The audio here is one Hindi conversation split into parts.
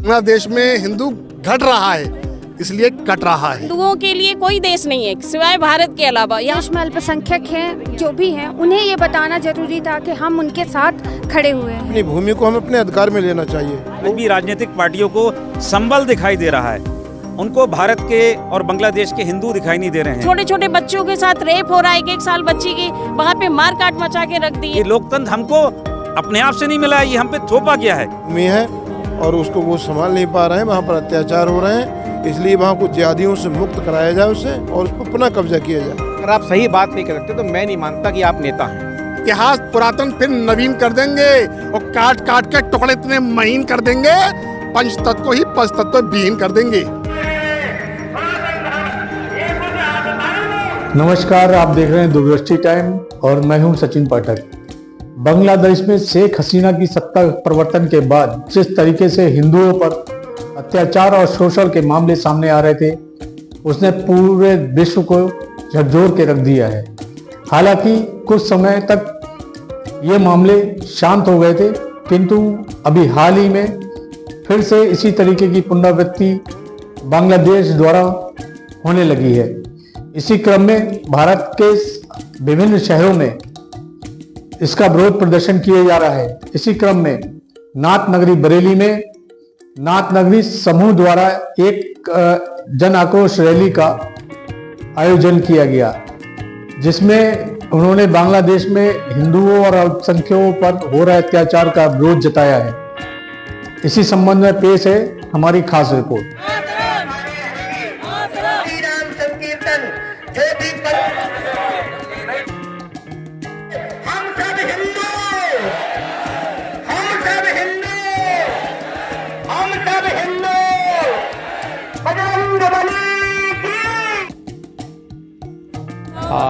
बांग्लादेश में हिंदू घट रहा है, इसलिए कट रहा है। हिंदुओं के लिए कोई देश नहीं है सिवाय भारत के अलावा। देश में अल्पसंख्यक हैं जो भी हैं, उन्हें ये बताना जरूरी था कि हम उनके साथ खड़े हुए हैं। अपनी भूमि को हम अपने अधिकार में लेना चाहिए। कोई भी राजनीतिक पार्टियों को संबल दिखाई दे रहा है, उनको भारत के और बांग्लादेश के हिंदू दिखाई नहीं दे रहे हैं। छोटे छोटे बच्चों के साथ रेप हो रहा है, 1 साल बच्ची की वहाँ पे मार काट मचा के रख दी ये लोकतंत्र हमको अपने आप से नहीं मिला है, ये हम पे थोपा गया है। भूमि है और उसको वो संभाल नहीं पा रहे हैं, वहाँ पर अत्याचार हो रहे हैं, इसलिए वहाँ को जिहादियों से मुक्त कराया जाए उसे और उस पर पुनः कब्जा किया जाए। अगर आप सही बात नहीं कर सकते तो मैं नहीं मानता कि आप नेता हैं। इतिहास पुरातन फिर नवीन कर देंगे और काट काट के टुकड़े इतने महीन कर देंगे, पंचतत्व को ही पंचतत्व विहीन कर देंगे। नमस्कार, आप देख रहे हैं दूरदृष्टि टाइम और मैं हूं सचिन पाठक। बांग्लादेश में शेख हसीना की सत्ता परिवर्तन के बाद जिस तरीके से हिंदुओं पर अत्याचार और शोषण के मामले सामने आ रहे थे, उसने पूरे विश्व को झकझोर के रख दिया है। हालांकि कुछ समय तक ये मामले शांत हो गए थे, किंतु अभी हाल ही में फिर से इसी तरीके की पुनरावृत्ति बांग्लादेश द्वारा होने लगी है। इसी क्रम में भारत के विभिन्न शहरों में इसका विरोध प्रदर्शन किया जा रहा है। इसी क्रम में नाथ नगरी बरेली में नाथ नगरी समूह द्वारा एक जन आक्रोश रैली का आयोजन किया गया, जिसमें उन्होंने बांग्लादेश में हिंदुओं और अल्पसंख्यकों पर हो रहे अत्याचार का विरोध जताया है। इसी संबंध में पेश है हमारी खास रिपोर्ट।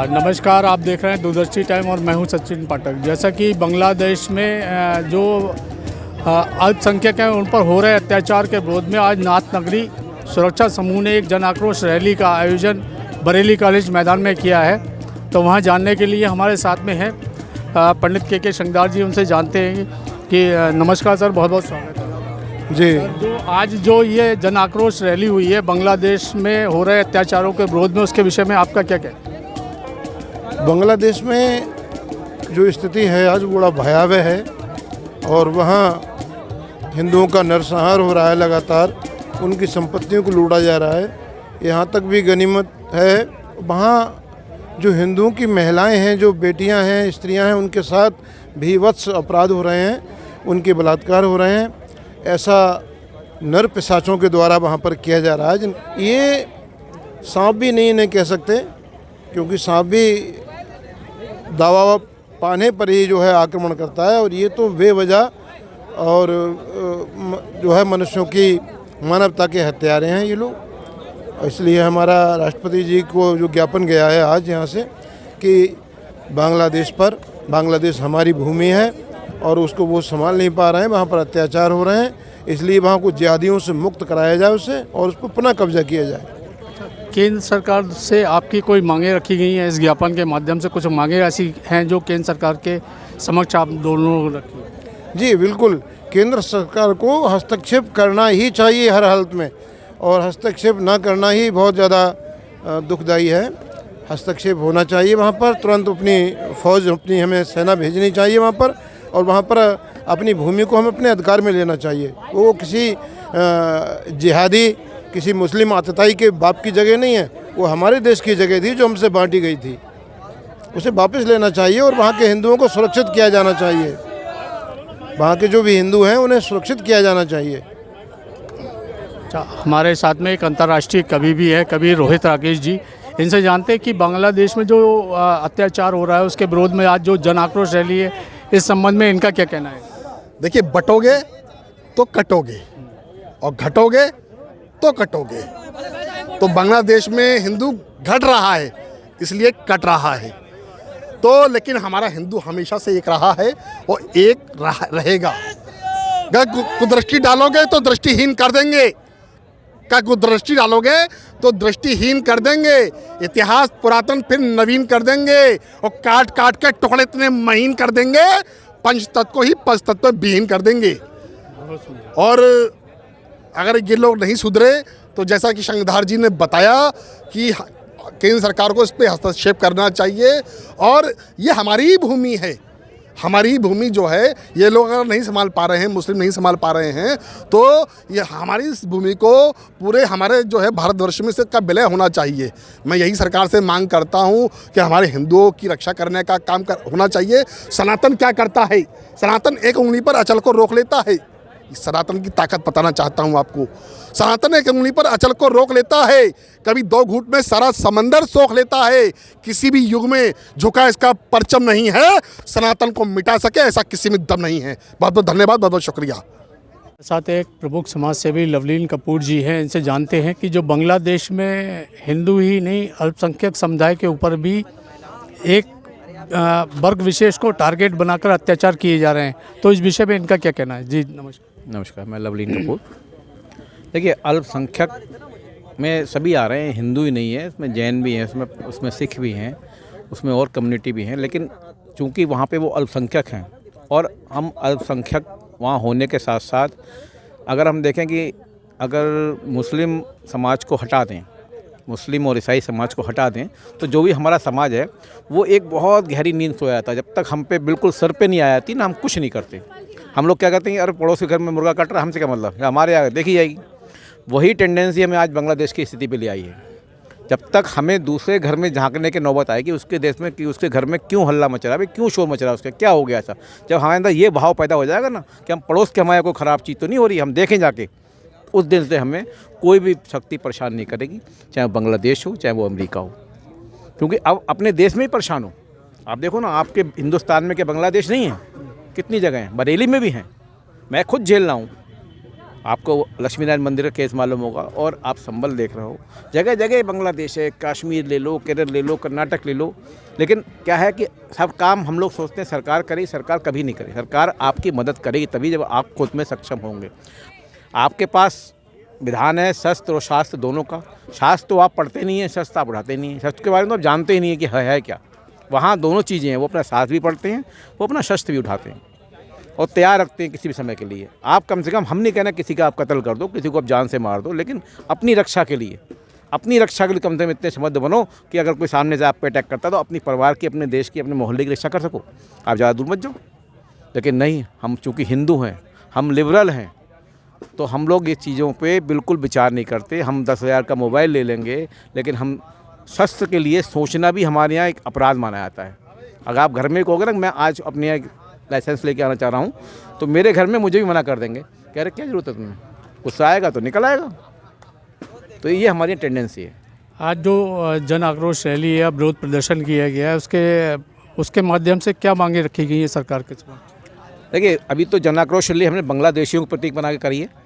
नमस्कार, आप देख रहे हैं दूरदर्शी टाइम और मैं हूं सचिन पाठक। जैसा कि बांग्लादेश में जो अल्पसंख्यक हैं उन पर हो रहे अत्याचार के विरोध में आज नाथ नगरी सुरक्षा समूह ने एक जन आक्रोश रैली का आयोजन बरेली कॉलेज मैदान में किया है। तो वहां जानने के लिए हमारे साथ में है पंडित के शंकरदास जी। उनसे जानते हैं कि नमस्कार सर, बहुत बहुत स्वागत है जी। जो आज जो ये जन आक्रोश रैली हुई है बांग्लादेश में हो रहे अत्याचारों के विरोध में, उसके विषय में आपका क्या कहना है? बांग्लादेश में जो स्थिति है आज बड़ा भयावह है और वहाँ हिंदुओं का नरसंहार हो रहा है, लगातार उनकी संपत्तियों को लूटा जा रहा है। यहाँ तक भी गनीमत है, वहाँ जो हिंदुओं की महिलाएं हैं, जो बेटियां हैं, स्त्रियां हैं, उनके साथ भीभत्स अपराध हो रहे हैं, उनके बलात्कार हो रहे हैं। ऐसा नर पिशाचों के द्वारा वहाँ पर किया जा रहा है। ये सांप भी नहीं इन्हें कह सकते, क्योंकि सांप भी दावा पाने पर ही जो है आक्रमण करता है, और ये तो बेवजह और जो है मनुष्यों की मानवता के हत्यारे हैं ये लोग। इसलिए हमारा राष्ट्रपति जी को जो ज्ञापन गया है आज यहाँ से कि बांग्लादेश हमारी भूमि है और उसको वो संभाल नहीं पा रहे हैं, वहाँ पर अत्याचार हो रहे हैं, इसलिए वहाँ को जिहादियों से मुक्त कराया जाए उसे और उस पर पुनः कब्जा किया जाए। केंद्र सरकार से आपकी कोई मांगे रखी गई हैं? इस ज्ञापन के माध्यम से कुछ मांगे ऐसी हैं जो केंद्र सरकार के समक्ष आप दोनों रखी? जी बिल्कुल, केंद्र सरकार को हस्तक्षेप करना ही चाहिए हर हालत में, और हस्तक्षेप ना करना ही बहुत ज़्यादा दुखदायी है। हस्तक्षेप होना चाहिए वहाँ पर, तुरंत अपनी फौज, अपनी हमें सेना भेजनी चाहिए वहाँ पर, और वहाँ पर अपनी भूमि को हमें अपने अधिकार में लेना चाहिए। वो किसी जिहादी, किसी मुस्लिम आतताई के बाप की जगह नहीं है, वो हमारे देश की जगह थी जो हमसे बांटी गई थी, उसे वापस लेना चाहिए और वहाँ के हिंदुओं को सुरक्षित किया जाना चाहिए। वहाँ के जो भी हिंदू हैं उन्हें सुरक्षित किया जाना चाहिए। अच्छा, हमारे साथ में एक अंतर्राष्ट्रीय कवि भी है, कवि रोहित राकेश जी। इनसे जानते हैं कि बांग्लादेश में जो अत्याचार हो रहा है उसके विरोध में आज जो जन आक्रोश रैली है, इस संबंध में इनका क्या कहना है? देखिए, बटोगे तो कटोगे और घटोगे तो कटोगे। तो बांग्लादेश में हिंदू घट रहा है, इसलिए कट रहा है। तो लेकिन हमारा हिंदू हमेशा से एक रहा है और एक रहेगा। अगर कुदृष्टि डालोगे तो दृष्टिहीन कर देंगे, का कुदृष्टि डालोगे तो दृष्टिहीन कर देंगे। इतिहास पुरातन फिर नवीन कर देंगे और काट काट के टुकड़े इतने महीन कर देंगे, पंचतत्व को ही पंचतत्व विहीन कर देंगे। और अगर ये लोग नहीं सुधरे तो जैसा कि शंखधार जी ने बताया कि केंद्र सरकार को इस पर हस्तक्षेप करना चाहिए। और ये हमारी ही भूमि है, हमारी भूमि जो है, ये लोग अगर नहीं संभाल पा रहे हैं, मुस्लिम नहीं संभाल पा रहे हैं, तो ये हमारी इस भूमि को पूरे हमारे जो है भारतवर्ष में से का विलय होना चाहिए। मैं यही सरकार से मांग करता हूँ कि हमारे हिंदुओं की रक्षा करने का काम होना चाहिए। सनातन क्या करता है? सनातन एक उंगली पर अचल को रोक लेता है। सनातन की ताकत बताना चाहता हूँ आपको। सनातन एक उंगली पर अचल को रोक लेता है, कभी 2 घूंट में सारा समंदर सोख लेता है। किसी भी युग में झुका इसका परचम नहीं है, सनातन को मिटा सके ऐसा किसी में दम नहीं है। बहुत बहुत धन्यवाद, बहुत बहुत शुक्रिया। साथ एक प्रमुख समाज सेवी लवलीन कपूर जी हैं, इनसे जानते हैं कि जो बांग्लादेश में हिंदू ही नहीं अल्पसंख्यक समुदाय के ऊपर भी एक वर्ग विशेष को टारगेट बनाकर अत्याचार किए जा रहे हैं, तो इस विषय में इनका क्या कहना है? जी नमस्कार, मैं लवलीन कपूर। देखिए, अल्पसंख्यक में सभी आ रहे हैं, हिंदू ही नहीं है, इसमें जैन भी हैं, उसमें सिख भी हैं, उसमें और कम्युनिटी भी हैं, लेकिन चूंकि वहाँ पे वो अल्पसंख्यक हैं और हम अल्पसंख्यक वहाँ होने के साथ साथ अगर हम देखें कि अगर मुस्लिम समाज को हटा दें, मुस्लिम और ईसाई समाज को हटा दें, तो जो भी हमारा समाज है वो एक बहुत गहरी नींद सोया था। जब तक हम पे बिल्कुल सर पे नहीं आ जाती ना, हम कुछ नहीं करते। हम लोग क्या करते हैं, अरे पड़ोस के घर में मुर्गा कट रहा है, हमसे क्या मतलब, हमारे यहाँ देखी जाएगी। वही टेंडेंसी हमें आज बांग्लादेश की स्थिति पे ले आई है। जब तक हमें दूसरे घर में झांकने की नौबत आएगी उसके देश में कि उसके घर में क्यों हल्ला मच रहा है, क्यों शोर मच रहा है, उसका क्या हो गया ऐसा, जब हमारे अंदर ये भाव पैदा हो जाएगा ना कि हम पड़ोस के हमारे कोई ख़राब चीज़ तो नहीं हो रही, हम देखें जाके, उस दिन से हमें कोई भी शक्ति परेशान नहीं करेगी, चाहे वो बांग्लादेश हो चाहे वो अमेरिका हो। क्योंकि अब अपने देश में ही परेशान हो। आप देखो ना, आपके हिंदुस्तान में क्या बांग्लादेश नहीं है? कितनी जगह हैं, बरेली में भी हैं, मैं खुद झेल रहा हूँ। आपको लक्ष्मी नारायण मंदिर का केस मालूम होगा और आप संबल देख रहे हो, जगह जगह बांग्लादेश है। कश्मीर ले लो, केरल ले लो, कर्नाटक ले लो। लेकिन क्या है कि सब काम हम लोग सोचते हैं सरकार करे, सरकार कभी नहीं करे। सरकार आपकी मदद करेगी तभी जब आप खुद में सक्षम होंगे। आपके पास विधान है शस्त्र और शास्त्र दोनों का। शास्त्र तो आप पढ़ते नहीं हैं, शस्त्र आप उठाते नहीं हैं। शस्त्र के बारे में तो आप जानते ही नहीं है कि है क्या। वहाँ दोनों चीज़ें हैं, वो अपना शास्त्र भी पढ़ते हैं, वो अपना शस्त्र भी उठाते हैं और तैयार रखते हैं किसी भी समय के लिए। आप कम से कम, हम नहीं कहना किसी का आप कत्ल कर दो, किसी को आप जान से मार दो, लेकिन अपनी रक्षा के लिए कम से कम इतने समृद्ध बनो कि अगर कोई सामने से आप पे अटैक करता तो अपनी परिवार की, अपने देश की, अपने मोहल्ले की रक्षा कर सको। आप ज़्यादा दूर मत जाओ। लेकिन नहीं, हम चूँकि हिंदू हैं, हम लिबरल हैं, तो हम लोग ये चीज़ों पे बिल्कुल विचार नहीं करते। हम 10,000 का मोबाइल ले लेंगे, लेकिन हम शस्त्र के लिए सोचना भी हमारे यहाँ एक अपराध माना जाता है। अगर आप घर में कहोगे ना मैं आज अपने यहाँ लाइसेंस लेके आना चाह रहा हूँ, तो मेरे घर में मुझे भी मना कर देंगे, कह रहे क्या ज़रूरत है तुम्हें, गुस्सा आएगा तो निकल आएगा। तो ये हमारी टेंडेंसी है। आज जो जन आक्रोश रैली या विरोध प्रदर्शन किया गया है, उसके माध्यम से क्या मांगे रखी गई है सरकार के समक्ष? देखिए, अभी तो जन आक्रोश रैली हमने बांग्लादेशियों को प्रतीक बना के करी है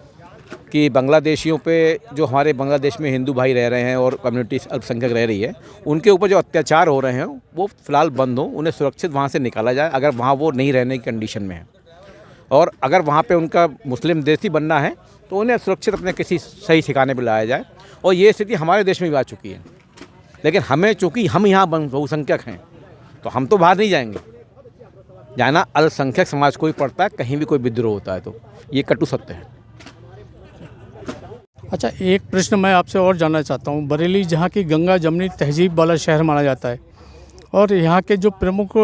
कि बांग्लादेशियों पे, जो हमारे बांग्लादेश में हिंदू भाई रह रहे हैं और कम्युनिटी अल्पसंख्यक रह रही है, उनके ऊपर जो अत्याचार हो रहे हैं वो फ़िलहाल बंद हो, उन्हें सुरक्षित वहाँ से निकाला जाए अगर वहाँ वो नहीं रहने की कंडीशन में है। और अगर वहाँ पे उनका मुस्लिम देशी बनना है तो उन्हें सुरक्षित अपने किसी सही ठिकाने पर लाया जाए। और ये स्थिति हमारे देश में भी आ चुकी है। लेकिन हमें, चूँकि हम यहाँ बहुसंख्यक हैं, तो हम तो बाहर नहीं जाएंगे। जाना अल्पसंख्यक समाज को ही पड़ता है, कहीं भी कोई विद्रोह होता है तो ये कटु सत्य है। अच्छा, एक प्रश्न मैं आपसे और जानना चाहता हूँ। बरेली जहाँ की गंगा जमनी तहजीब वाला शहर माना जाता है और यहाँ के जो प्रमुख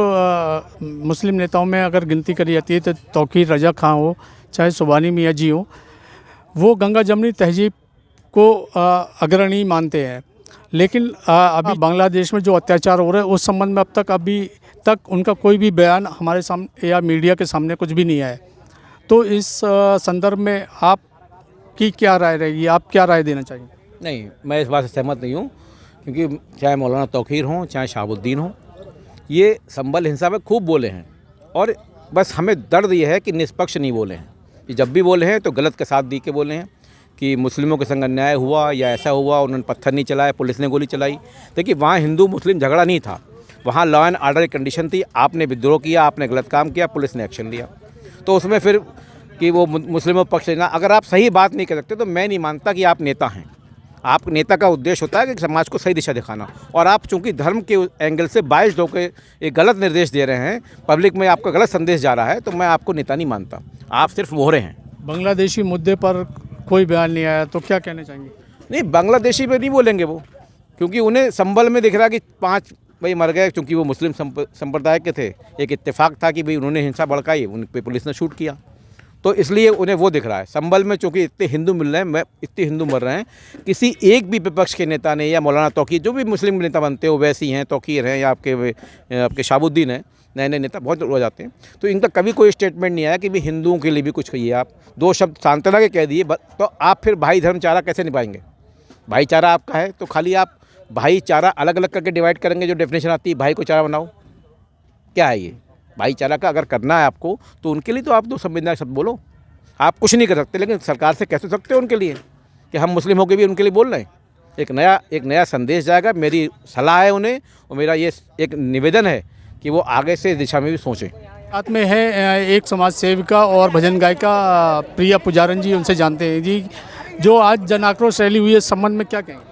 मुस्लिम नेताओं में अगर गिनती करी जाती है तो तौकीर रजा खां हो चाहे सुबानी मियाँ जी हो, वो गंगा जमनी तहजीब को अग्रणी मानते हैं। लेकिन अभी बांग्लादेश में जो अत्याचार हो रहे हैं उस संबंध में अभी तक उनका कोई भी बयान हमारे सामने या मीडिया के सामने कुछ भी नहीं आया। तो इस संदर्भ में आप की क्या राय रहेगी, आप क्या राय देना चाहिए? नहीं, मैं इस बात से सहमत नहीं हूँ, क्योंकि चाहे मौलाना तौकीर हों चाहे शहाबुद्दीन हों, ये संबल हिंसा में खूब बोले हैं। और बस हमें दर्द ये है कि निष्पक्ष नहीं बोले हैं। कि जब भी बोले हैं तो गलत के साथ दी के बोले हैं कि मुस्लिमों के संग अन्याय हुआ या ऐसा हुआ, उन्होंने पत्थर नहीं चलाए, पुलिस ने गोली चलाई। देखिए, वहाँ हिंदू मुस्लिम झगड़ा नहीं था, वहाँ लॉ एंड ऑर्डर की कंडीशन थी। आपने विद्रोह किया, आपने गलत काम किया, पुलिस ने एक्शन लिया। तो उसमें फिर कि वो मुस्लिमों पक्ष लेना, अगर आप सही बात नहीं कर सकते तो मैं नहीं मानता कि आप नेता हैं। आप नेता का उद्देश्य होता है कि समाज को सही दिशा दिखाना, और आप चूंकि धर्म के एंगल से बाइस्ड होकर एक गलत निर्देश दे रहे हैं, पब्लिक में आपका गलत संदेश जा रहा है, तो मैं आपको नेता नहीं मानता। आप सिर्फ मोहरे हैं। बांग्लादेशी मुद्दे पर कोई बयान नहीं आया, तो क्या कहना चाहेंगे? नहीं, बांग्लादेशी पे नहीं बोलेंगे वो, क्योंकि उन्हें संबल में दिख रहा कि 5 भाई मर गए, क्योंकि वो मुस्लिम संप्रदाय के थे। एक इत्तेफाक था कि भाई उन्होंने हिंसा भड़काई, उन पे पुलिस ने शूट किया, तो इसलिए उन्हें वो दिख रहा है। संबल में चूँकि इतने हिंदू मिल रहे हैं, इतने हिंदू मर रहे हैं, किसी एक भी विपक्ष के नेता ने या मौलाना तौकीर, जो भी मुस्लिम नेता बनते हो वैसी हैं, तौकीर हैं या आपके शाहबुद्दीन हैं, नए नए नेता बहुत हो जाते हैं, तो इनका कभी कोई स्टेटमेंट नहीं आया कि भाई हिंदुओं के लिए भी कुछ कहिए। आप 2 शब्द सांत्वना के कह दिए, तो आप फिर भाई धर्मचारा कैसे निभाएंगे? भाईचारा आपका है तो खाली आप भाईचारा अलग अलग करके डिवाइड करेंगे, जो डेफिनेशन आती है भाई को चारा बनाओ, क्या है ये? भाईचारा का अगर करना है आपको तो उनके लिए तो आप 2 संविधान शब्द बोलो। आप कुछ नहीं कर सकते, लेकिन सरकार से कैसे सकते हो उनके लिए कि हम मुस्लिम होकर भी उनके लिए बोल रहे हैं? एक नया संदेश जाएगा। मेरी सलाह है उन्हें, और मेरा ये एक निवेदन है कि वो आगे से दिशा में भी सोचें। साथ में है एक समाज सेविका और भजन गायिका प्रिया पुजारन जी, उनसे जानते हैं जी, जो आज जन आक्रोश रैली हुई है, इस संबंध में क्या कहेंगे?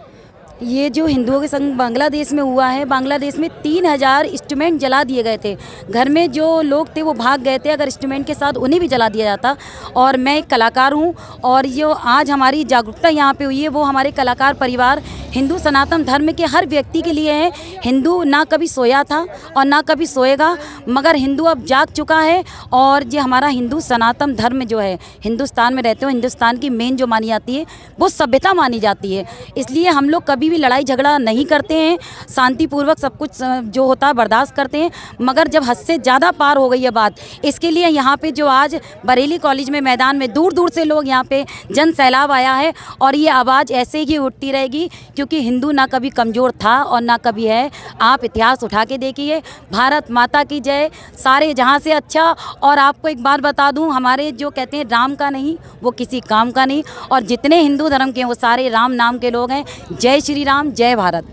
ये जो हिंदुओं के संग बांग्लादेश में हुआ है, बांग्लादेश में 3000 इंस्ट्रूमेंट जला दिए गए थे। घर में जो लोग थे वो भाग गए थे, अगर इंस्ट्रूमेंट के साथ उन्हें भी जला दिया जाता। और मैं एक कलाकार हूँ, और जो आज हमारी जागरूकता यहाँ पे हुई है वो हमारे कलाकार परिवार हिंदू सनातन धर्म के हर व्यक्ति के लिए है। हिंदू ना कभी सोया था और ना कभी सोएगा, मगर हिंदू अब जाग चुका है। और ये हमारा हिंदू सनातन धर्म जो है, हिंदुस्तान में रहते हो, हिंदुस्तान की मेन जो मानी जाती है वो सभ्यता मानी जाती है। इसलिए हम लोग कभी भी लड़ाई झगड़ा नहीं करते हैं, शांतिपूर्वक सब कुछ जो होता है बर्दाश्त करते हैं। मगर जब हद से ज़्यादा पार हो गई है बात, इसके लिए यहाँ पे जो आज बरेली कॉलेज में मैदान में दूर दूर से लोग यहाँ पे जन सैलाब आया है, और ये आवाज़ ऐसे ही उठती रहेगी, क्योंकि हिंदू ना कभी कमज़ोर था और ना कभी है। आप इतिहास उठा के देखिए। भारत माता की जय, सारे जहाँ से अच्छा। और आपको एक बात बता दूँ, हमारे जो कहते हैं राम का नहीं वो किसी काम का नहीं, और जितने हिंदू धर्म के हैं वो सारे राम नाम के लोग हैं। जय श्री राम, जय भारत।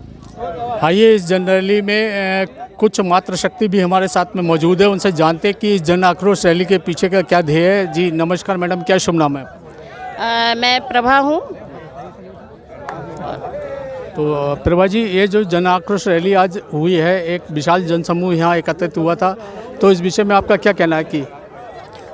आइए, इस जन रैली में कुछ मातृशक्ति भी हमारे साथ में मौजूद है, उनसे जानते हैं कि इस जन आक्रोश रैली के पीछे का क्या ध्येय है। जी नमस्कार मैडम, क्या शुभ नाम है? मैं प्रभा हूँ। तो प्रभा जी, ये जो जन आक्रोश रैली आज हुई है, एक विशाल जनसमूह यहाँ एकत्रित हुआ था, तो इस विषय में आपका क्या कहना है? कि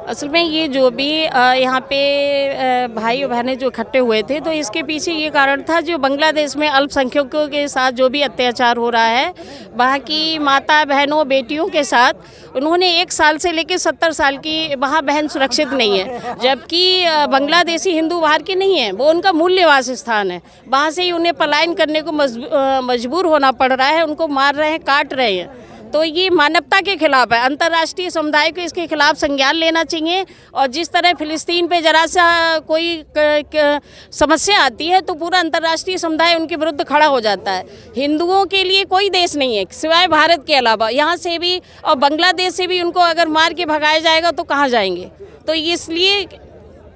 असल में ये जो भी यहाँ पे भाई और बहनें जो इकट्ठे हुए थे, तो इसके पीछे ये कारण था, जो बांग्लादेश में अल्पसंख्यकों के साथ जो भी अत्याचार हो रहा है, वहाँ की माता बहनों बेटियों के साथ उन्होंने 1 साल से लेकर 70 साल की वहाँ बहन सुरक्षित नहीं है, जबकि बांग्लादेशी हिंदू बाहर के नहीं हैं, वो उनका मूल निवास स्थान है। वहाँ से ही उन्हें पलायन करने को मजबूर होना पड़ रहा है, उनको मार रहे हैं, काट रहे हैं। तो ये मानवता के खिलाफ है। अंतर्राष्ट्रीय समुदाय को इसके खिलाफ संज्ञान लेना चाहिए। और जिस तरह फिलिस्तीन पे जरा सा कोई समस्या आती है तो पूरा अंतर्राष्ट्रीय समुदाय उनके विरुद्ध खड़ा हो जाता है। हिंदुओं के लिए कोई देश नहीं है सिवाय भारत के अलावा। यहाँ से भी और बांग्लादेश से भी उनको अगर मार के भगाया जाएगा तो कहाँ जाएंगे। तो इसलिए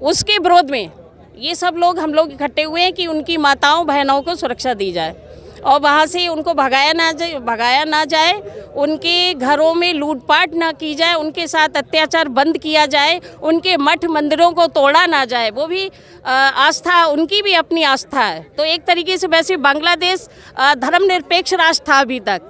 उसके विरोध में ये सब लोग हम लोग इकट्ठे हुए हैं कि उनकी माताओं बहनों को सुरक्षा दी जाए और वहाँ से उनको भगाया ना जाए, उनके घरों में लूटपाट ना की जाए, उनके साथ अत्याचार बंद किया जाए, उनके मठ मंदिरों को तोड़ा ना जाए। वो भी आस्था, उनकी भी अपनी आस्था है। तो एक तरीके से वैसे बांग्लादेश धर्मनिरपेक्ष राष्ट्र था अभी तक,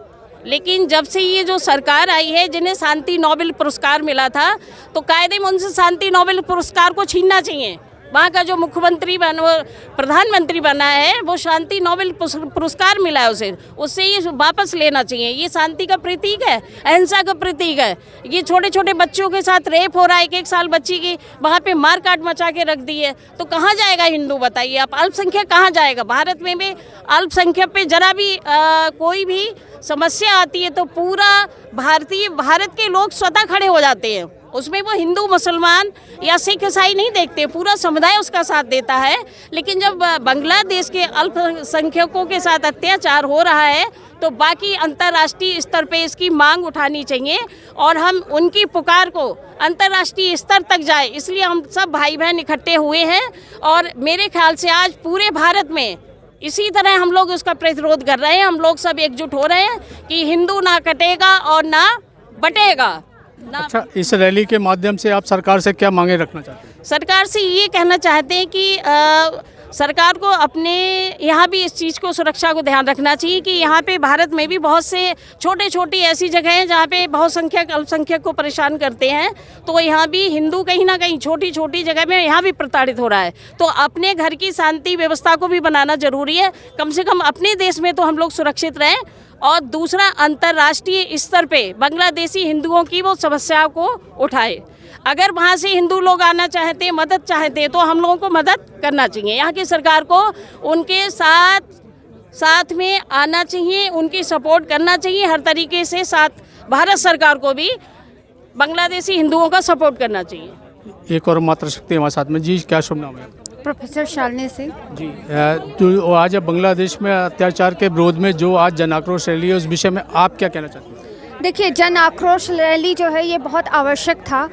लेकिन जब से ये जो सरकार आई है जिन्हें शांति नोबेल पुरस्कार मिला था, तो कायदे में उनसे शांति नोबेल पुरस्कार को छीनना चाहिए। वहाँ का जो मुख्यमंत्री प्रधानमंत्री बना है वो शांति नोबेल पुरस्कार मिला है उसे, उससे ये वापस लेना चाहिए। ये शांति का प्रतीक है, अहिंसा का प्रतीक है। ये छोटे छोटे बच्चों के साथ रेप हो रहा है, 1 साल बच्ची की वहाँ पे मार काट मचा के रख दी है। तो कहाँ जाएगा हिंदू, बताइए आप। अल्पसंख्यक कहाँ जाएगा? भारत में भी अल्पसंख्यक पे जरा भी कोई भी समस्या आती है तो पूरा भारत के लोग स्वतः खड़े हो जाते हैं। उसमें वो हिंदू मुसलमान या सिख ईसाई नहीं देखते, पूरा समुदाय उसका साथ देता है। लेकिन जब बांग्लादेश के अल्पसंख्यकों के साथ अत्याचार हो रहा है तो बाकी अंतर्राष्ट्रीय स्तर पे इसकी मांग उठानी चाहिए और हम उनकी पुकार को अंतर्राष्ट्रीय स्तर तक जाए। इसलिए हम सब भाई बहन इकट्ठे हुए हैं और मेरे ख्याल से आज पूरे भारत में इसी तरह हम लोग उसका प्रतिरोध कर रहे हैं। हम लोग सब एकजुट हो रहे हैं कि हिंदू ना कटेगा और ना बटेगा। अच्छा, इस रैली के माध्यम से आप सरकार से क्या मांगे रखना चाहते हैं? सरकार से ये कहना चाहते हैं कि सरकार को अपने यहाँ भी इस चीज़ को सुरक्षा को ध्यान रखना चाहिए कि यहाँ पे भारत में भी बहुत से छोटे छोटी ऐसी जगह हैं जहाँ पे बहुसंख्यक अल्पसंख्यक को परेशान करते हैं, तो यहाँ भी हिंदू कहीं ना कहीं छोटी छोटी जगह में यहाँ भी प्रताड़ित हो रहा है। तो अपने घर की शांति व्यवस्था को भी बनाना जरूरी है, कम से कम अपने देश में तो हम लोग सुरक्षित रहें। और दूसरा, अंतर्राष्ट्रीय स्तर पे बांग्लादेशी हिंदुओं की वो समस्याओं को उठाए। अगर वहाँ से हिंदू लोग आना चाहते हैं, मदद चाहते हैं, तो हम लोगों को मदद करना चाहिए। यहाँ की सरकार को उनके साथ में आना चाहिए, उनकी सपोर्ट करना चाहिए हर तरीके से। साथ भारत सरकार को भी बांग्लादेशी हिंदुओं का सपोर्ट करना चाहिए। एक और मातृशक्ति हमारे साथ में। जी, क्या शुभ नाम है? प्रोफेसर शालिनी सिंह। जी, जो आज बांग्लादेश में अत्याचार के विरोध में जो आज जन आक्रोश रैली है, उस विषय में आप क्या कहना चाहते हैं? देखिए, जन आक्रोश रैली जो है ये बहुत आवश्यक था।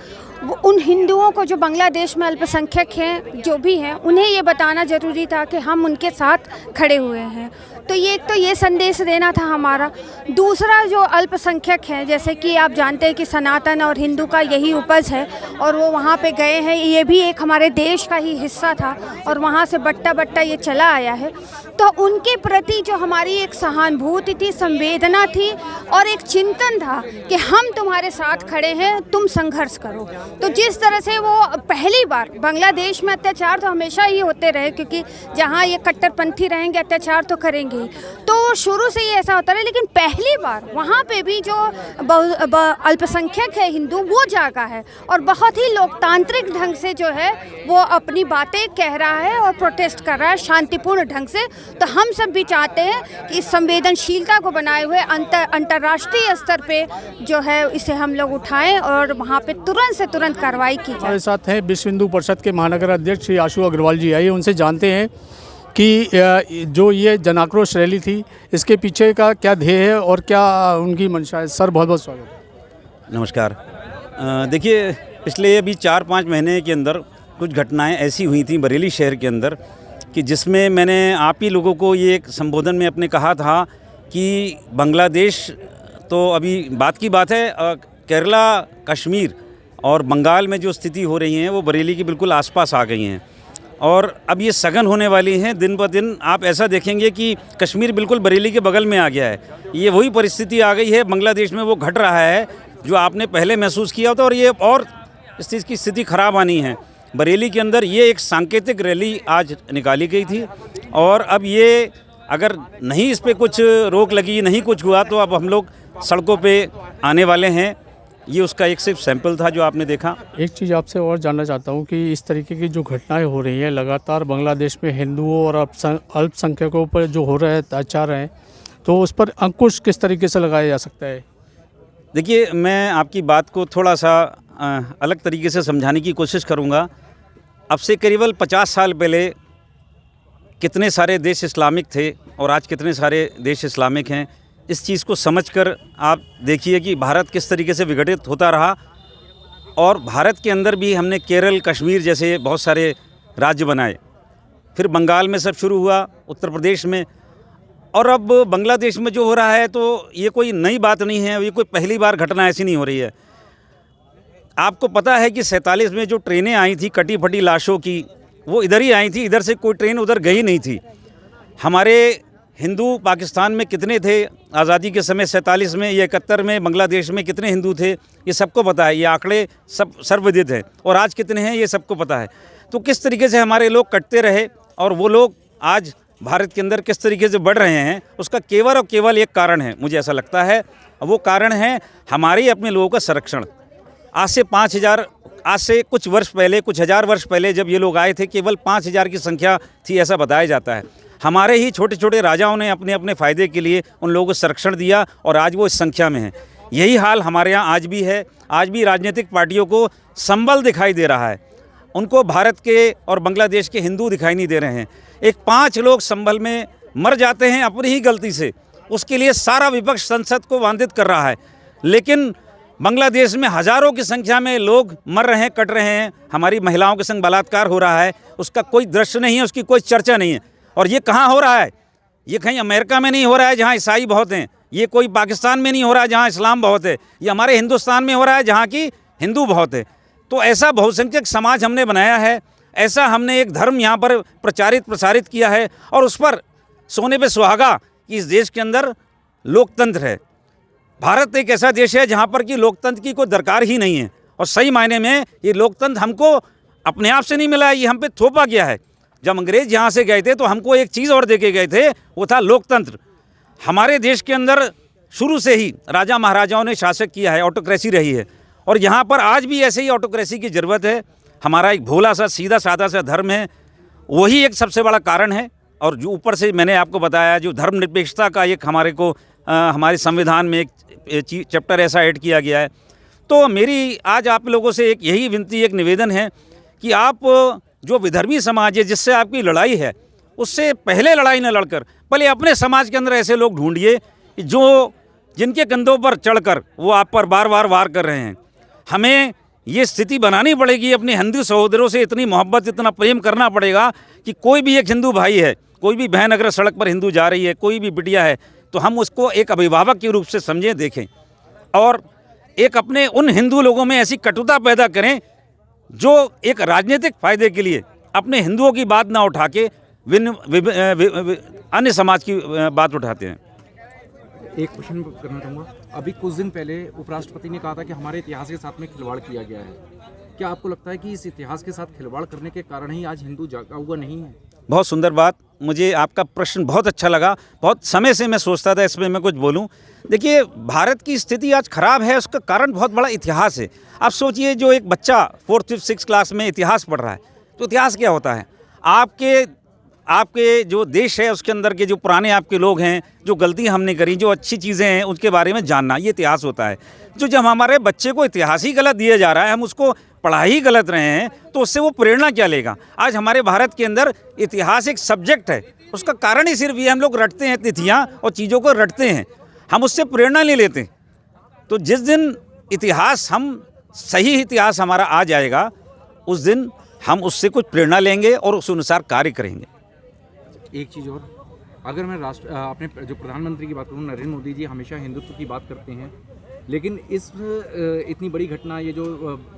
उन हिंदुओं को जो बांग्लादेश में अल्पसंख्यक हैं, जो भी हैं, उन्हें ये बताना ज़रूरी था कि हम उनके साथ खड़े हुए हैं। तो ये संदेश देना था हमारा। दूसरा, जो अल्पसंख्यक हैं, जैसे कि आप जानते हैं कि सनातन और हिंदू का यही उपज है और वो वहाँ पे गए हैं, ये भी एक हमारे देश का ही हिस्सा था और वहाँ से बट्टा बट्टा ये चला आया है। तो उनके प्रति जो हमारी एक सहानुभूति थी, संवेदना थी और एक चिंतन था कि हम तुम्हारे साथ खड़े हैं, तुम संघर्ष करो। तो जिस तरह से वो पहली बार बांग्लादेश में अत्याचार तो हमेशा ही होते रहे, क्योंकि जहाँ ये कट्टरपंथी रहेंगे अत्याचार तो करेंगे, तो शुरू से ही ऐसा होता रहा। लेकिन पहली बार वहाँ पे भी जो अल्पसंख्यक है हिंदू, वो जागा है और बहुत ही लोकतांत्रिक ढंग से जो है वो अपनी बातें कह रहा है और प्रोटेस्ट कर रहा है शांतिपूर्ण ढंग से। तो हम सब भी चाहते हैं कि इस संवेदनशीलता को बनाए हुए अंतर्राष्ट्रीय स्तर पे जो है इसे हम लोग उठाएं और वहाँ पे तुरंत से तुरंत कार्रवाई की जाए। हमारे साथ हैं विश्व हिंदू परिषद के महानगर अध्यक्ष श्री आशु अग्रवाल जी। आइए उनसे जानते हैं कि जो ये जन आक्रोश रैली थी, इसके पीछे का क्या ध्येय है और क्या उनकी मंशा है। सर, बहुत बहुत स्वागत। नमस्कार। देखिए, पिछले अभी 4-5 महीने के अंदर कुछ घटनाएं ऐसी हुई थी बरेली शहर के अंदर कि जिसमें मैंने आप ही लोगों को ये एक संबोधन में अपने कहा था कि बांग्लादेश तो अभी बात की बात है, केरला, कश्मीर और बंगाल में जो स्थिति हो रही है वो बरेली के बिल्कुल आसपास आ गई हैं और अब ये सघन होने वाली हैं। दिन ब दिन आप ऐसा देखेंगे कि कश्मीर बिल्कुल बरेली के बगल में आ गया है। ये वही परिस्थिति आ गई है बांग्लादेश में, वो घट रहा है जो आपने पहले महसूस किया था और ये और इस चीज़ की स्थिति ख़राब आनी है। बरेली के अंदर ये एक सांकेतिक रैली आज निकाली गई थी और अब ये अगर नहीं इस पर कुछ रोक लगी, नहीं कुछ हुआ, तो अब हम लोग सड़कों पे आने वाले हैं। ये उसका एक सिर्फ सैंपल था जो आपने देखा। एक चीज़ आपसे और जानना चाहता हूँ कि इस तरीके की जो घटनाएं हो रही हैं लगातार बांग्लादेश में हिंदुओं और अल्पसंख्यकों पर जो हो रहे हैं अत्याचार हैं, तो उस पर अंकुश किस तरीके से लगाया जा सकता है? देखिए, मैं आपकी बात को थोड़ा सा अलग तरीके से समझाने की कोशिश करूँगा। अब से करीबन 50 साल पहले कितने सारे देश इस्लामिक थे और आज कितने सारे देश इस्लामिक हैं, इस चीज़ को समझकर आप देखिए कि भारत किस तरीके से विघटित होता रहा। और भारत के अंदर भी हमने केरल, कश्मीर जैसे बहुत सारे राज्य बनाए, फिर बंगाल में सब शुरू हुआ, उत्तर प्रदेश में, और अब बांग्लादेश में जो हो रहा है, तो ये कोई नई बात नहीं है, ये कोई पहली बार घटना ऐसी नहीं हो रही है। आपको पता है कि 47 में जो ट्रेनें आई थी कटी फटी लाशों की, वो इधर ही आई थी, इधर से कोई ट्रेन उधर गई नहीं थी। हमारे हिंदू पाकिस्तान में कितने थे आज़ादी के समय 47 में या 71 में, बांग्लादेश में कितने हिंदू थे, ये सबको पता है। ये आंकड़े सब सर्वविदित हैं और आज कितने हैं ये सबको पता है। तो किस तरीके से हमारे लोग कटते रहे और वो लोग आज भारत के अंदर किस तरीके से बढ़ रहे हैं, उसका केवल और केवल एक कारण है, मुझे ऐसा लगता है, वो कारण है हमारे अपने लोगों का संरक्षण। आज से कुछ वर्ष पहले, कुछ हज़ार वर्ष पहले जब ये लोग आए थे, केवल 5000 की संख्या थी, ऐसा बताया जाता है। हमारे ही छोटे छोटे राजाओं ने अपने अपने फ़ायदे के लिए उन लोगों को संरक्षण दिया और आज वो इस संख्या में है। यही हाल हमारे यहाँ आज भी है। आज भी राजनीतिक पार्टियों को संबल दिखाई दे रहा है, उनको भारत के और बांग्लादेश के हिंदू दिखाई नहीं दे रहे हैं। एक 5 लोग संबल में मर जाते हैं अपनी ही गलती से, उसके लिए सारा विपक्ष संसद को वांछित कर रहा है। लेकिन बांग्लादेश में हज़ारों की संख्या में लोग मर रहे हैं, कट रहे हैं, हमारी महिलाओं के संग बलात्कार हो रहा है, उसका कोई दृश्य नहीं है, उसकी कोई चर्चा नहीं है। और ये कहाँ हो रहा है? ये कहीं अमेरिका में नहीं हो रहा है जहाँ ईसाई बहुत हैं, ये कोई पाकिस्तान में नहीं हो रहा है जहाँ इस्लाम बहुत है, ये हमारे हिंदुस्तान में हो रहा है जहाँ की हिंदू बहुत है। तो ऐसा बहुसंख्यक समाज हमने बनाया है, ऐसा हमने एक धर्म यहाँ पर प्रसारित किया है, और उस पर सोने पे सुहागा कि इस देश के अंदर लोकतंत्र है। भारत एक ऐसा देश है जहाँ पर कि लोकतंत्र की कोई दरकार ही नहीं है, और सही मायने में ये लोकतंत्र हमको अपने आप से नहीं मिला है, ये हम पे थोपा गया है। जब अंग्रेज यहाँ से गए थे तो हमको एक चीज़ और दे के गए थे, वो था लोकतंत्र। हमारे देश के अंदर शुरू से ही राजा महाराजाओं ने शासक किया है, ऑटोक्रेसी रही है, और यहाँ पर आज भी ऐसे ही ऑटोक्रेसी की ज़रूरत है। हमारा एक भोला सा सीधा साधा सा धर्म है, वही एक सबसे बड़ा कारण है। और जो ऊपर से मैंने आपको बताया, जो धर्मनिरपेक्षता का एक हमारे को हमारे संविधान में एक चैप्टर ऐसा ऐड किया गया है। तो मेरी आज आप लोगों से एक यही विनती, एक निवेदन है कि आप जो विधर्मी समाज है जिससे आपकी लड़ाई है, उससे पहले लड़ाई न लड़कर पहले अपने समाज के अंदर ऐसे लोग ढूंढिए जो जिनके कंधों पर चढ़कर वो आप पर बार बार वार कर रहे हैं। हमें ये स्थिति बनानी पड़ेगी, अपने हिंदू सहोदरों से इतनी मोहब्बत, इतना प्रेम करना पड़ेगा कि कोई भी एक हिंदू भाई है, कोई भी बहन अगर सड़क पर हिंदू जा रही है, कोई भी बिटिया है, तो हम उसको एक अभिभावक के रूप से समझें, देखें, और एक अपने उन हिंदू लोगों में ऐसी कटुता पैदा करें जो एक राजनीतिक फ़ायदे के लिए अपने हिंदुओं की बात ना उठा के अन्य समाज की बात उठाते हैं। एक क्वेश्चन करना चाहूँगा। अभी कुछ दिन पहले उपराष्ट्रपति ने कहा था कि हमारे इतिहास के साथ में खिलवाड़ किया गया है। क्या आपको लगता है कि इस इतिहास के साथ खिलवाड़ करने के कारण ही आज हिंदू जागा हुआ नहीं है? बहुत सुंदर बात, मुझे आपका प्रश्न बहुत अच्छा लगा। बहुत समय से मैं सोचता था इसमें मैं कुछ बोलूं। देखिए, भारत की स्थिति आज खराब है, उसका कारण बहुत बड़ा इतिहास है। आप सोचिए, जो एक बच्चा 4th 5th 6th क्लास में इतिहास पढ़ रहा है, तो इतिहास क्या होता है? आपके जो देश है उसके अंदर के जो पुराने आपके लोग हैं, जो गलती हमने करी, जो अच्छी चीज़ें हैं, उसके बारे में जानना, ये इतिहास होता है। जो जब हमारे बच्चे को इतिहास ही गलत दिया जा रहा है, हम उसको पढ़ा ही गलत रहे हैं, तो उससे वो प्रेरणा क्या लेगा? आज हमारे भारत के अंदर इतिहास एक सब्जेक्ट है, उसका कारण ही सिर्फ ये हम लोग रटते हैं, तिथियाँ और चीज़ों को रटते हैं, हम उससे प्रेरणा नहीं लेते। तो जिस दिन इतिहास सही इतिहास हमारा आ जाएगा, उस दिन हम उससे कुछ प्रेरणा लेंगे और उस अनुसार कार्य करेंगे। एक चीज़ और, अगर मैं अपने जो प्रधानमंत्री की बात करूँ, नरेंद्र मोदी जी हमेशा हिंदुत्व की बात करते हैं, लेकिन इतनी बड़ी घटना ये जो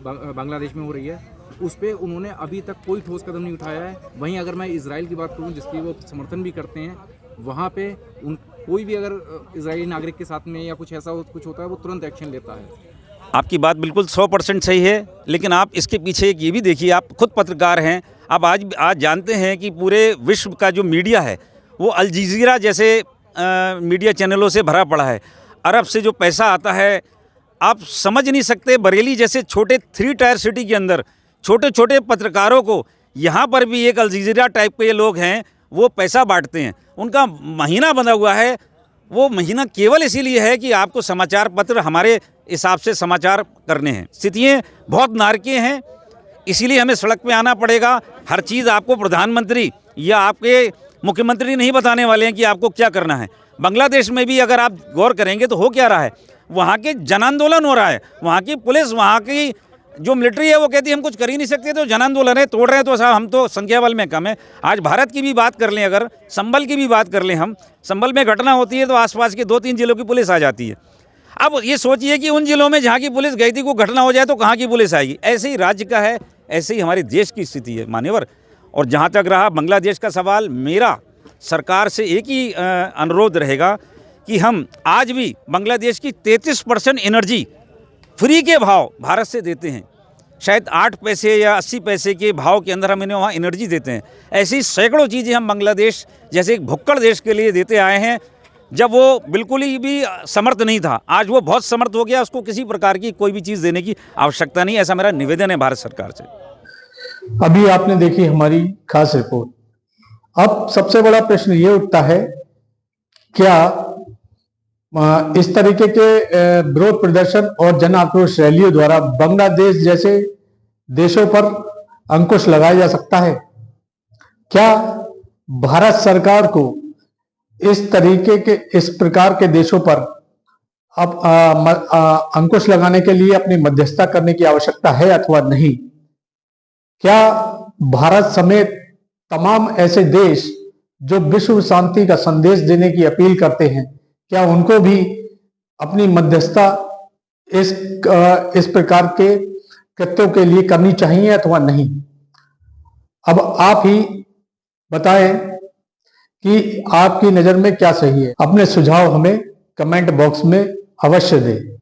बांग्लादेश में हो रही है, उस पर उन्होंने अभी तक कोई ठोस कदम नहीं उठाया है। वहीं अगर मैं इजराइल की बात करूँ, जिसकी वो समर्थन भी करते हैं, वहाँ पे कोई भी अगर इजरायली नागरिक के साथ में या कुछ ऐसा कुछ होता है, वो तुरंत एक्शन लेता है। आपकी बात बिल्कुल 100% सही है, लेकिन आप इसके पीछे एक ये भी देखिए, आप खुद पत्रकार हैं, आप आज जानते हैं कि पूरे विश्व का जो मीडिया है वो अल जज़ीरा जैसे मीडिया चैनलों से भरा पड़ा है। अरब से जो पैसा आता है, आप समझ नहीं सकते। बरेली जैसे छोटे 3 टायर सिटी के अंदर छोटे छोटे पत्रकारों को, यहाँ पर भी एक अल जज़ीरा टाइप के लोग हैं, वो पैसा बांटते हैं। उनका महीना बंधा हुआ है, वो महीना केवल इसीलिए है कि आपको समाचार पत्र हमारे हिसाब से समाचार करने हैं। स्थितियाँ बहुत नारकीय हैं, इसीलिए हमें सड़क पे आना पड़ेगा। हर चीज़ आपको प्रधानमंत्री या आपके मुख्यमंत्री नहीं बताने वाले हैं कि आपको क्या करना है। बांग्लादेश में भी अगर आप गौर करेंगे तो हो क्या रहा है, वहाँ के जन आंदोलन हो रहा है, वहाँ की पुलिस, वहाँ की जो मिलिट्री है वो कहती है हम कुछ कर ही नहीं सकते, तो जन आंदोलन है, तोड़ रहे हैं, तो साहब हम तो संख्या बल में कम है। आज भारत की भी बात कर लें, अगर संभल की भी बात कर लें, हम संभल में घटना होती है तो आसपास के 2-3 जिलों की पुलिस आ जाती है। अब ये सोचिए कि उन जिलों में जहाँ की पुलिस गई थी, कोई घटना हो जाए तो कहाँ की पुलिस आएगी? ऐसे ही राज्य का है, ऐसे ही हमारे देश की स्थिति है मान्यवर। और जहाँ तक रहा बांग्लादेश का सवाल, मेरा सरकार से एक ही अनुरोध रहेगा कि हम आज भी बांग्लादेश की 33% एनर्जी फ्री के भाव भारत से देते हैं। शायद 8 पैसे या 80 पैसे के भाव के अंदर हम इन्हें वहाँ एनर्जी देते हैं। ऐसी सैकड़ों चीज़ें हम बांग्लादेश जैसे एक भुक्कड़ देश के लिए देते आए हैं, जब वो बिल्कुल ही भी समर्थ नहीं था। आज वो बहुत समर्थ हो गया, उसको किसी प्रकार की कोई भी चीज़ देने की आवश्यकता नहीं। ऐसा मेरा निवेदन है भारत सरकार से। अभी आपने देखी हमारी खास रिपोर्ट। अब सबसे बड़ा प्रश्न ये उठता है, क्या इस तरीके के विरोध प्रदर्शन और जन आक्रोश रैलियों द्वारा बांग्लादेश जैसे देशों पर अंकुश लगाया जा सकता है? क्या भारत सरकार को इस प्रकार के देशों पर अब अंकुश लगाने के लिए अपनी मध्यस्थता करने की आवश्यकता है अथवा नहीं? क्या भारत समेत तमाम ऐसे देश जो विश्व शांति का संदेश देने की अपील करते हैं, क्या उनको भी अपनी मध्यस्थता इस प्रकार के कृत्यों के लिए करनी चाहिए अथवा नहीं? अब आप ही बताएं कि आपकी नज़र में क्या सही है। अपने सुझाव हमें कमेंट बॉक्स में अवश्य दें।